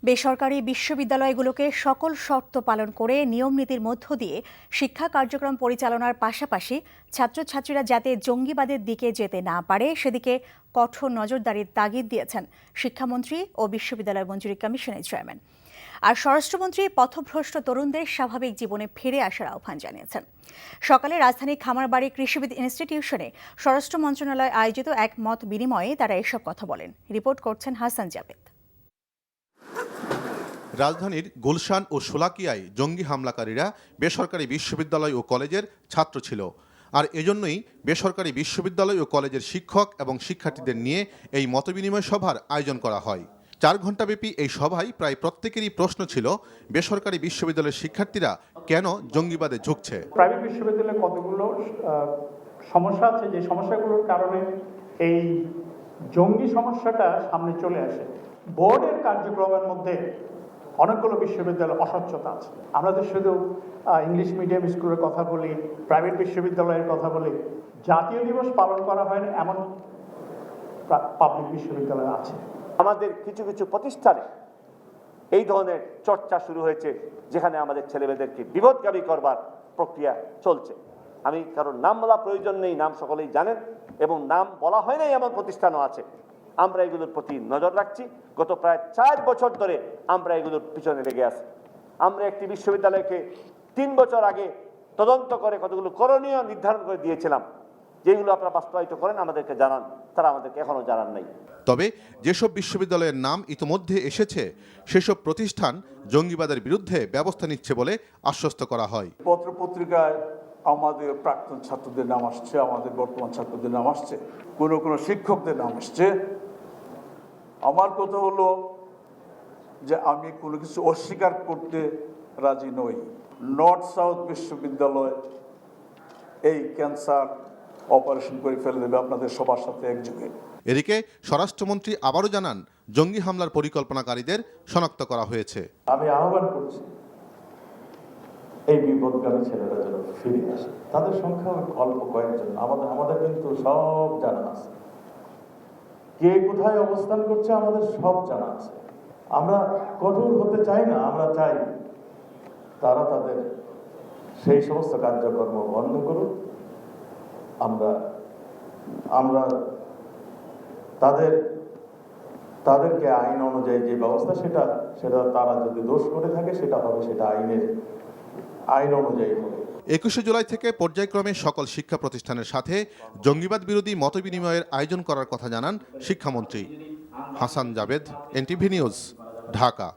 বেসরকারি বিশ্ববিদ্যালয়গুলোকে সকল শর্ত পালন করে নিয়মনীতির মধ্য দিয়ে শিক্ষা কার্যক্রম পরিচালনার পাশাপাশি ছাত্রছাত্রীরা যাতে জঙ্গিবাদের দিকে যেতে না পারে সেদিকে কঠোর নজরদারির তাগিদ দিয়েছেন শিক্ষামন্ত্রী ও বিশ্ববিদ্যালয় মঞ্জুরি কমিশনের চেয়ারম্যান। আর স্বরাষ্ট্রমন্ত্রী পথভ্রষ্ট তরুণদের স্বাভাবিক জীবনে ফিরে আসার আহ্বান জানিয়েছেন। সকালে রাজধানীর খামারবাড়ি কৃষিবিদ ইনস্টিটিউশনে স্বরাষ্ট্র মন্ত্রণালয় আয়োজিত এক মত বিনিময়ে তারা এসব কথা বলেন। রিপোর্ট করছেন হাসান জাবেদ। রাজধানীর গুলশান ও শোলাকিয়ায় জঙ্গি হামলাকারীরা বেসরকারি বিশ্ববিদ্যালয় ও কলেজের ছাত্র ছিল, আর এজন্যই বেসরকারি বিশ্ববিদ্যালয় ও কলেজের শিক্ষক এবং শিক্ষার্থীদের নিয়ে এই মতবিনিময় সভার আয়োজন করা হয়। 4 ঘণ্টাব্যাপী এই সভায় প্রায় প্রত্যেকেরই প্রশ্ন ছিল, বেসরকারি বিশ্ববিদ্যালয়ের শিক্ষার্থীরা কেন জঙ্গিবাদে ঝুঁকছে। প্রাইভেট বিশ্ববিদ্যালয়ে কতগুলো সমস্যা আছে, যে সমস্যাগুলোর কারণে এই জঙ্গি সমস্যাটা সামনে চলে আসে। বোর্ডের কার্যক্রমের মধ্যে অনেকগুলো বিশ্ববিদ্যালয় অস্বচ্ছতা আছে। আমরা তো শুধু ইংলিশ মিডিয়াম স্কুলের কথা বলি, প্রাইভেট বিশ্ববিদ্যালয়ের কথা বলি, জাতীয় দিবস পালন করা হয় না এমন পাবলিক বিশ্ববিদ্যালয় আছে। আমাদের কিছু কিছু প্রতিষ্ঠানে এই ধরনের চর্চা শুরু হয়েছে, যেখানে আমাদের ছেলেমেয়েদেরকে বিপদগামী করবার প্রক্রিয়া চলছে। আমি কারণ নাম বলা প্রয়োজন নেই, নাম সকলেই জানেন, এবং নাম বলা হয় নাই এমন প্রতিষ্ঠানও আছে। আমরা এগুলোর প্রতি নজর রাখছি। গত প্রায় 4 বছর ধরে আমরা এগুলোর পিছনে লেগে আছি। আমরা একটি বিশ্ববিদ্যালয়কে 3 বছর আগে তদন্ত করে কতগুলো করণীয় নির্ধারণ করে দিয়েছিলাম, যেগুলো আপনারা বাস্তবায়িত করেন, আমাদেরকে জানান। তারা আমাদেরকে এখনো জানান নাই। তবে যেসব বিশ্ববিদ্যালয়ের নাম ইতিমধ্যে এসেছে সেসব প্রতিষ্ঠান জঙ্গিবাদের বিরুদ্ধে ব্যবস্থা নিচ্ছে বলে আশ্বস্ত করা হয়। পত্রপত্রিকায় আমাদের প্রাক্তন ছাত্রদের নাম আসছে, আমাদের বর্তমান ছাত্রদের নাম আসছে, কোনো শিক্ষকদের নাম আসছে। আমার কথা হলো যে আমি কোনো কিছু অস্বীকার করতে রাজি নই। নর্থ সাউথ বিশ্ববিদ্যালয় এই ক্যান্সার অপারেশন করে ফেলে দেবে আপনাদের সবার সাথে একযোগে। এদিকে স্বরাষ্ট্রমন্ত্রী আবারও জানান, জঙ্গি হামলার পরিকল্পনাকারীদের শনাক্ত করা হয়েছে। আমি আহ্বান করছি এই বিপদগামী ছেলেরা যেন ফিরে আসে। তাদের সংখ্যা অল্প কয়েকজন, আমাদের কিন্তু সব জানা আছে, কে কোথায় অবস্থান করছে আমাদের সব জানা আছে। আমরা কঠোর হতে চাই না, আমরা চাই তারা তাদের সেই সমস্ত কার্যকর্ম বন্ধ করুক। আমরা তাদেরকে আইন অনুযায়ী যে ব্যবস্থা সেটা তারা যদি দোষ করে থাকে সেটা হবে, সেটা আইন অনুযায়ী হবে। 21শে জুলাই থেকে পর্যায়ক্রমে সকল শিক্ষা প্রতিষ্ঠানের সাথে জঙ্গিবাদ বিরোধী মতবিনিময়ের আয়োজন করার কথা জানান শিক্ষামন্ত্রী। Hasan Javed, NTV news, Dhaka.